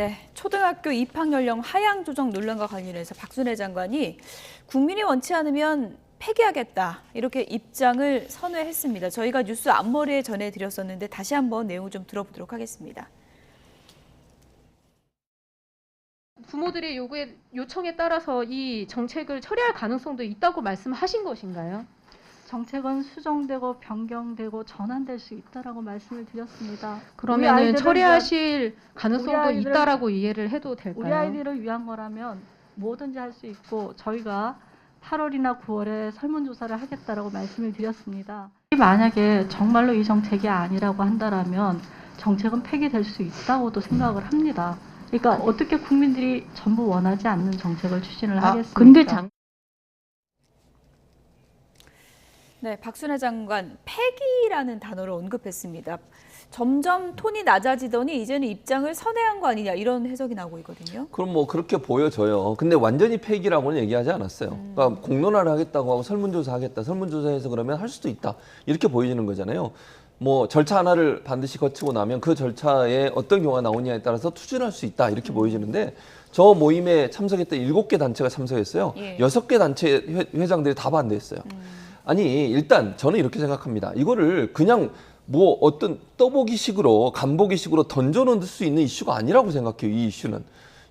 네, 초등학교 입학 연령 하향 조정 논란과 관련해서 박순애 장관이 국민이 원치 않으면 폐기하겠다 이렇게 입장을 선회했습니다. 저희가 뉴스 앞머리에 전해드렸었는데 다시 한번 내용 좀 들어보도록 하겠습니다. 부모들의 요청에 따라서 이 정책을 처리할 가능성도 있다고 말씀하신 것인가요? 정책은 수정되고 변경되고 전환될 수 있다라고 말씀을 드렸습니다. 그러면 처리하실 가능성도 있다라고 이해를 해도 될까요? 우리 아이들을 위한 거라면 뭐든지 할 수 있고 저희가 8월이나 9월에 설문조사를 하겠다라고 말씀을 드렸습니다. 만약에 정말로 이 정책이 아니라고 한다라면 정책은 폐기될 수 있다고도 생각을 합니다. 그러니까 어떻게 국민들이 전부 원하지 않는 정책을 추진을 하겠습니까? 네, 박순애 장관 폐기라는 단어를 언급했습니다. 점점 톤이 낮아지더니 이제는 입장을 선회한 거 아니냐 이런 해석이 나오고 있거든요. 그럼 뭐 그렇게 보여져요. 근데 완전히 폐기라고는 얘기하지 않았어요. 그러니까 공론화를 하겠다고 하고 설문조사 하겠다. 설문조사해서 그러면 할 수도 있다. 이렇게 보여지는 거잖아요. 뭐 절차 하나를 반드시 거치고 나면 그 절차에 어떤 경우가 나오냐에 따라서 투쟁할 수 있다. 이렇게 보여지는데 저 모임에 참석했던 7개 단체가 참석했어요. 6개 단체 회장들이 다 반대했어요. 아니 일단 저는 이렇게 생각합니다. 이거를 그냥 뭐 어떤 떠보기식으로 간보기식으로 던져놓을 수 있는 이슈가 아니라고 생각해요. 이 이슈는.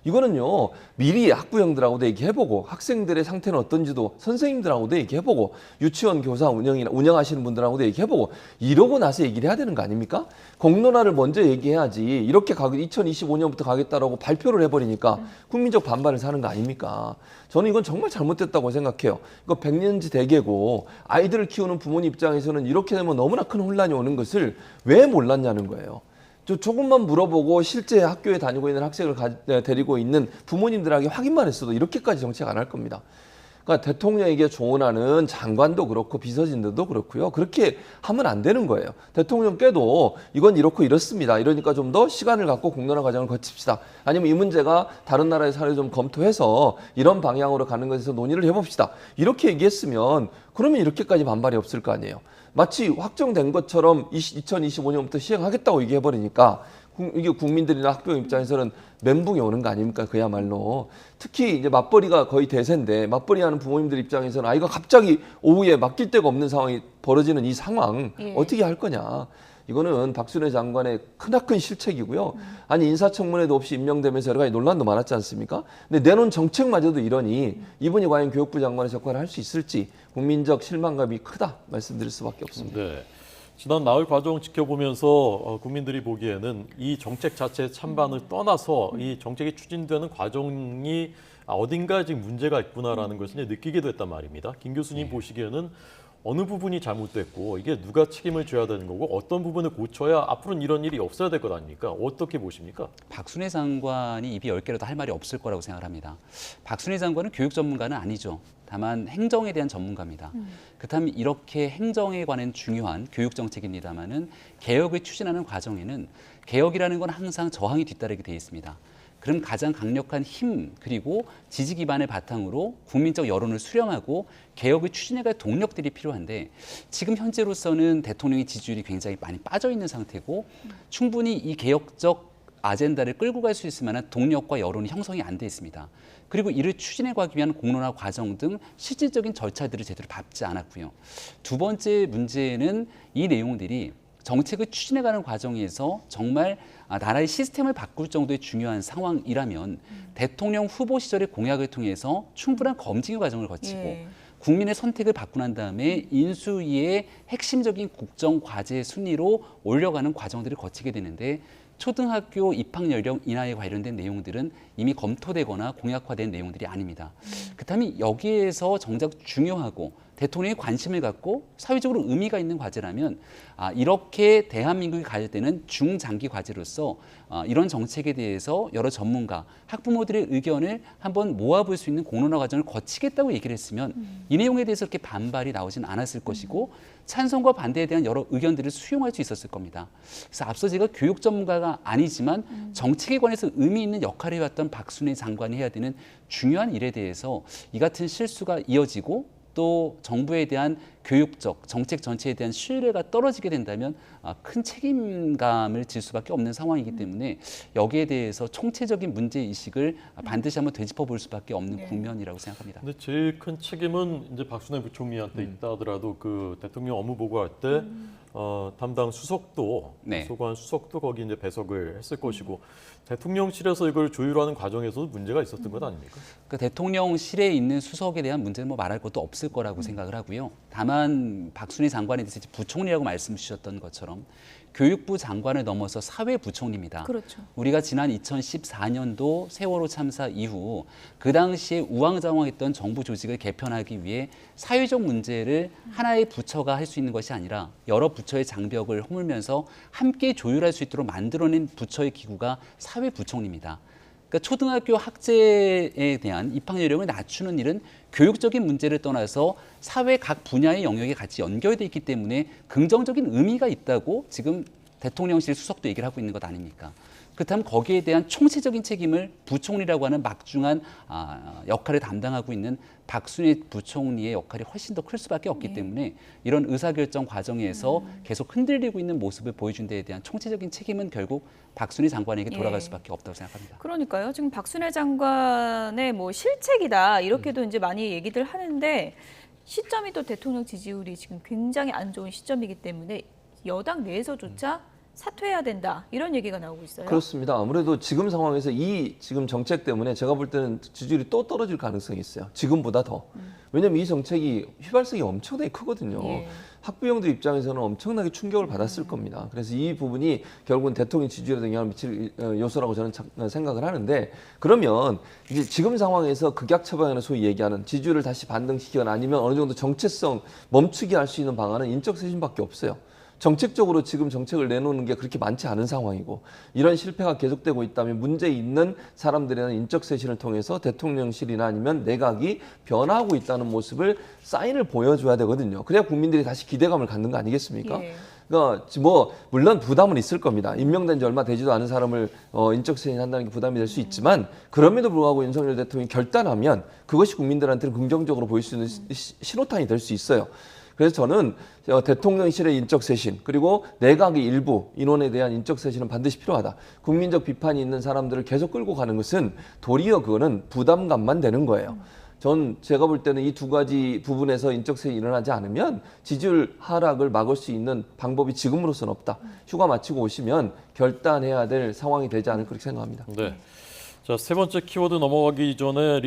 이거는요 미리 학부형들하고도 얘기해보고 학생들의 상태는 어떤지도 선생님들하고도 얘기해보고 유치원 교사 운영하시는 분들하고도 얘기해보고 이러고 나서 얘기를 해야 되는 거 아닙니까? 공론화를 먼저 얘기해야지 이렇게 2025년부터 가겠다라고 발표를 해버리니까 국민적 반발을 사는 거 아닙니까? 저는 이건 정말 잘못됐다고 생각해요. 이거 백년지 대계고 아이들을 키우는 부모님 입장에서는 이렇게 되면 너무나 큰 혼란이 오는 것을 왜 몰랐냐는 거예요. 조금만 물어보고 실제 학교에 다니고 있는 학생을 데리고 있는 부모님들에게 확인만 했어도 이렇게까지 정책 안 할 겁니다. 그러니까 대통령에게 조언하는 장관도 그렇고 비서진들도 그렇고요. 그렇게 하면 안 되는 거예요. 대통령께도 이건 이렇고 이렇습니다. 이러니까 좀 더 시간을 갖고 공론화 과정을 거칩시다. 아니면 이 문제가 다른 나라의 사례를 좀 검토해서 이런 방향으로 가는 것에서 논의를 해봅시다. 이렇게 얘기했으면 그러면 이렇게까지 반발이 없을 거 아니에요. 마치 확정된 것처럼 2025년부터 시행하겠다고 얘기해버리니까 이게 국민들이나 학교 입장에서는 멘붕이 오는 거 아닙니까? 그야말로. 특히 이제 맞벌이가 거의 대세인데 맞벌이하는 부모님들 입장에서는 아이가 갑자기 오후에 맡길 데가 없는 상황이 벌어지는 이 상황 어떻게 할 거냐. 이거는 박순애 장관의 크나큰 실책이고요. 아니 인사청문회도 없이 임명되면서 여러 가지 논란도 많았지 않습니까? 근데 내놓은 정책마저도 이러니 이분이 과연 교육부 장관의 역할을 할 수 있을지 국민적 실망감이 크다 말씀드릴 수밖에 없습니다. 네. 지난 나흘 과정 지켜보면서 국민들이 보기에는 이 정책 자체의 찬반을 떠나서 이 정책이 추진되는 과정이 어딘가 지금 문제가 있구나라는 것을 느끼게 됐단 말입니다. 김 교수님 보시기에는 어느 부분이 잘못됐고 이게 누가 책임을 져야 되는 거고 어떤 부분을 고쳐야 앞으로는 이런 일이 없어야 될 것 아닙니까? 어떻게 보십니까? 박순애 장관이 입이 10개라도 할 말이 없을 거라고 생각을 합니다. 박순애 장관은 교육 전문가는 아니죠. 다만 행정에 대한 전문가입니다. 그렇다면 이렇게 행정에 관한 중요한 교육 정책입니다마는 개혁을 추진하는 과정에는 개혁이라는 건 항상 저항이 뒤따르게 되어 있습니다. 그럼 가장 강력한 힘 그리고 지지 기반을 바탕으로 국민적 여론을 수렴하고 개혁을 추진해갈 동력들이 필요한데 지금 현재로서는 대통령의 지지율이 굉장히 많이 빠져 있는 상태고 충분히 이 개혁적 아젠다를 끌고 갈 수 있을 만한 동력과 여론이 형성이 안 돼 있습니다. 그리고 이를 추진해 가기 위한 공론화 과정 등 실질적인 절차들을 제대로 밟지 않았고요. 두 번째 문제는 이 내용들이 정책을 추진해가는 과정에서 정말 나라의 시스템을 바꿀 정도의 중요한 상황이라면 대통령 후보 시절의 공약을 통해서 충분한 검증의 과정을 거치고 국민의 선택을 받고 난 다음에 인수위의 핵심적인 국정 과제 순위로 올려가는 과정들을 거치게 되는데 초등학교 입학 연령 인하에 관련된 내용들은 이미 검토되거나 공약화된 내용들이 아닙니다. 그렇다면 여기에서 정작 중요하고 대통령이 관심을 갖고 사회적으로 의미가 있는 과제라면 이렇게 대한민국이 가질 때는 중장기 과제로서 이런 정책에 대해서 여러 전문가, 학부모들의 의견을 한번 모아볼 수 있는 공론화 과정을 거치겠다고 얘기를 했으면 이 내용에 대해서 이렇게 반발이 나오진 않았을 것이고 찬성과 반대에 대한 여러 의견들을 수용할 수 있었을 겁니다. 그래서 앞서 제가 교육 전문가가 아니지만 정책에 관해서 의미 있는 역할을 해왔던 박순애 장관이 해야 되는 중요한 일에 대해서 이 같은 실수가 이어지고 또 정부에 대한 교육적, 정책 전체에 대한 신뢰가 떨어지게 된다면 큰 책임감을 질 수밖에 없는 상황이기 때문에 여기에 대해서 총체적인 문제의식을 반드시 한번 되짚어 볼 수밖에 없는 네. 국면이라고 생각합니다. 근데 제일 큰 책임은 이제 박순애 부총리한테 있다 하더라도 그 대통령 업무 보고할 때 담당 수석도 네. 소관 수석도 거기 이제 배석을 했을 것이고 대통령실에서 이걸 조율하는 과정에서도 문제가 있었던 것 아닙니까? 그 대통령실에 있는 수석에 대한 문제는 뭐 말할 것도 없을 거라고 생각을 하고요. 다만 박순애 장관에 대해서 부총리라고 말씀 주셨던 것처럼 교육부 장관을 넘어서 사회부총리입니다. 그렇죠. 우리가 지난 2014년도 세월호 참사 이후 그 당시에 우왕좌왕했던 정부 조직을 개편하기 위해 사회적 문제를 하나의 부처가 할 수 있는 것이 아니라 여러 부처의 장벽을 허물면서 함께 조율할 수 있도록 만들어낸 부처의 기구가 사회부총리입니다. 그러니까 초등학교 학제에 대한 입학 연령을 낮추는 일은 교육적인 문제를 떠나서 사회 각 분야의 영역에 같이 연결돼 있기 때문에 긍정적인 의미가 있다고 지금 대통령실 수석도 얘기를 하고 있는 것 아닙니까? 그렇다면 거기에 대한 총체적인 책임을 부총리라고 하는 막중한 역할을 담당하고 있는 박순애 부총리의 역할이 훨씬 더 클 수밖에 없기 때문에 이런 의사결정 과정에서 계속 흔들리고 있는 모습을 보여준 데에 대한 총체적인 책임은 결국 박순애 장관에게 돌아갈 수밖에 없다고 생각합니다. 그러니까요. 지금 박순애 장관의 뭐 실책이다 이렇게도 이제 많이 얘기들 하는데 시점이 또 대통령 지지율이 지금 굉장히 안 좋은 시점이기 때문에 여당 내에서조차 사퇴해야 된다 이런 얘기가 나오고 있어요. 그렇습니다. 아무래도 지금 상황에서 이 지금 정책 때문에 제가 볼 때는 지지율이 또 떨어질 가능성이 있어요. 지금보다 더. 왜냐하면 이 정책이 휘발성이 엄청나게 크거든요. 예. 학부형들 입장에서는 엄청나게 충격을 받았을 겁니다. 그래서 이 부분이 결국은 대통령 지지율에 영향을 미칠 요소라고 저는 생각을 하는데 그러면 이제 지금 상황에서 극약 처방이나 소위 얘기하는 지지율을 다시 반등시키거나 아니면 어느 정도 정체성 멈추게 할 수 있는 방안은 인적 쇄신밖에 없어요. 정책적으로 지금 정책을 내놓는 게 그렇게 많지 않은 상황이고 이런 실패가 계속되고 있다면 문제 있는 사람들에는 인적 쇄신을 통해서 대통령실이나 아니면 내각이 변화하고 있다는 모습을 사인을 보여줘야 되거든요. 그래야 국민들이 다시 기대감을 갖는 거 아니겠습니까? 예. 그러니까 뭐 물론 부담은 있을 겁니다. 임명된 지 얼마 되지도 않은 사람을 인적 쇄신한다는 게 부담이 될 수 있지만 그럼에도 불구하고 윤석열 대통령이 결단하면 그것이 국민들한테는 긍정적으로 보일 수 있는 신호탄이 될 수 있어요. 그래서 저는 대통령실의 인적 쇄신 그리고 내각의 일부 인원에 대한 인적 쇄신은 반드시 필요하다. 국민적 비판이 있는 사람들을 계속 끌고 가는 것은 도리어 그거는 부담감만 되는 거예요. 제가 볼 때는 이 두 가지 부분에서 인적 쇄신이 일어나지 않으면 지지율 하락을 막을 수 있는 방법이 지금으로서는 없다. 휴가 마치고 오시면 결단해야 될 상황이 되지 않을까 그렇게 생각합니다. 네. 자, 세 번째 키워드 넘어가기 전에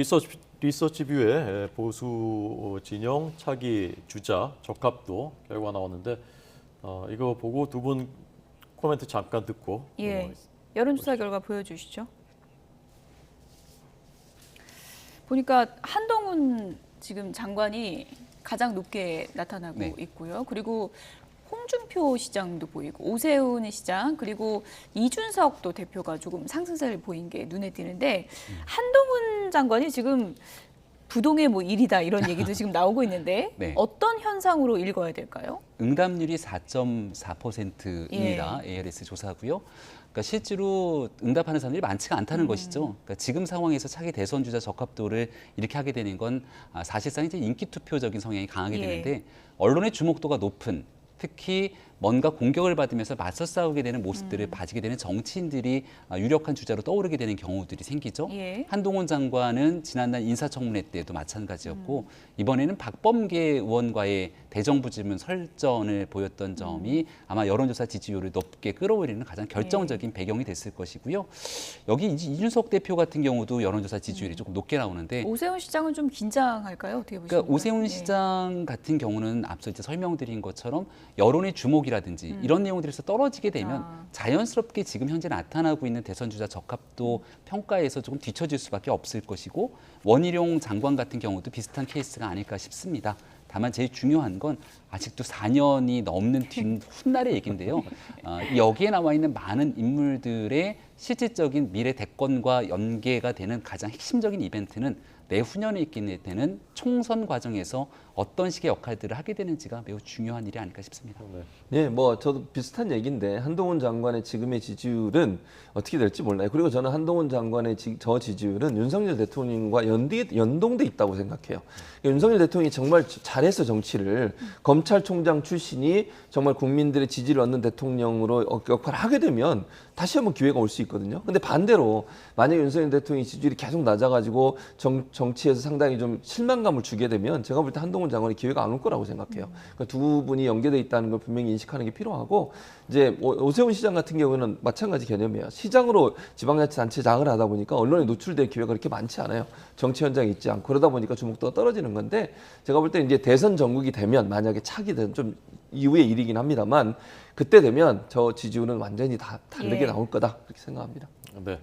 리서치뷰의 보수 진영 차기 주자 적합도 결과 나왔는데 이거 보고 두 분 코멘트 잠깐 듣고 예. 여론조사 결과 보여주시죠. 보니까 한동훈 지금 장관이 가장 높게 나타나고 네. 있고요. 그리고 홍준표 시장도 보이고 오세훈 시장 그리고 이준석도 대표가 조금 상승세를 보인 게 눈에 띄는데 한동훈 장관이 지금 부동의 뭐 일이다 이런 얘기도 지금 나오고 있는데 네. 어떤 현상으로 읽어야 될까요? 응답률이 4.4%입니다. ARS 조사고요. 그러니까 실제로 응답하는 사람들이 많지가 않다는 것이죠. 그러니까 지금 상황에서 차기 대선 주자 적합도를 이렇게 하게 되는 건 사실상 이제 인기 투표적인 성향이 강하게 되는데 언론의 주목도가 높은 특히 뭔가 공격을 받으면서 맞서 싸우게 되는 모습들을 봐지게 되는 정치인들이 유력한 주자로 떠오르게 되는 경우들이 생기죠. 예. 한동훈 장관은 지난날 인사청문회 때도 마찬가지였고 이번에는 박범계 의원과의 대정부 질문 설전을 보였던 점이 아마 여론조사 지지율을 높게 끌어올리는 가장 결정적인 배경이 됐을 것이고요. 여기 이준석 대표 같은 경우도 여론조사 지지율이 조금 높게 나오는데 오세훈 시장은 좀 긴장할까요? 어떻게 보십니까? 그러니까 오세훈 시장 같은 경우는 앞서 이제 설명드린 것처럼 여론의 주목이라든지 이런 내용들에서 떨어지게 되면 자연스럽게 지금 현재 나타나고 있는 대선 주자 적합도 평가에서 조금 뒤처질 수밖에 없을 것이고 원희룡 장관 같은 경우도 비슷한 케이스가 아닐까 싶습니다. 다만 제일 중요한 건 아직도 4년이 넘는 훗날의 얘기인데요. 여기에 나와 있는 많은 인물들의 실질적인 미래 대권과 연계가 되는 가장 핵심적인 이벤트는 내후년에 있게 되는 총선 과정에서 어떤 식의 역할들을 하게 되는지가 매우 중요한 일이 아닐까 싶습니다. 예, 뭐 저도 비슷한 얘기인데 한동훈 장관의 지금의 지지율은 어떻게 될지 몰라요. 그리고 저는 한동훈 장관의 저 지지율은 윤석열 대통령과 연동돼 있다고 생각해요. 윤석열 대통령이 정말 잘해서 정치를 검찰총장 출신이 정말 국민들의 지지를 얻는 대통령으로 역할을 하게 되면 다시 한번 기회가 올 수 있거든요. 근데 반대로 만약에 윤석열 대통령이 지지율이 계속 낮아가지고 정치에서 상당히 좀 실망감을 주게 되면 제가 볼 때 한동훈 장관의 기회가 안 올 거라고 생각해요. 그러니까 두 분이 연계돼 있다는 걸 분명히 인식하는 게 필요하고 이제 오세훈 시장 같은 경우는 마찬가지 개념이에요. 시장으로 지방자치단체장을 하다 보니까 언론에 노출될 기회가 그렇게 많지 않아요. 정치 현장에 있지 않고 그러다 보니까 주목도가 떨어지는 건데 제가 볼 때 이제 대선 전국이 되면 만약에 차기 되면 좀 이후의 일이긴 합니다만 그때 되면 저 지지율은 완전히 다 다르게 예. 나올 거다 그렇게 생각합니다. 네.